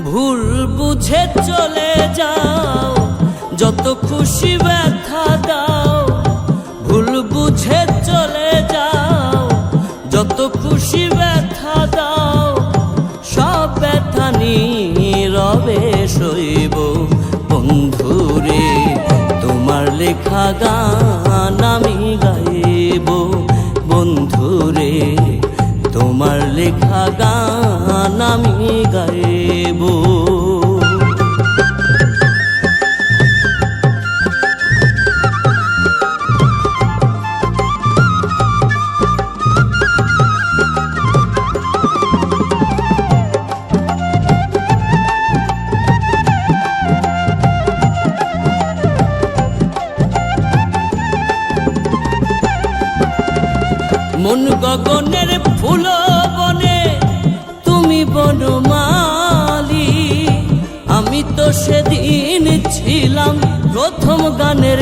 ভুল বুঝে চলে যাও, যত খুশি ব্যথা দাও। ভুল বুঝে চলে যাও, যত খুশি ব্যথা দাও। সব ব্যথা নীরবে সইব বন্ধুরে, তোমার লেখা গান আমি গাইব বন্ধুরে, তোমার লেখা গান আমি গাইব। মন গগনের ফুল বনে তুমি বনমালী, আমি তো সেদিন ছিলাম প্রথম গানের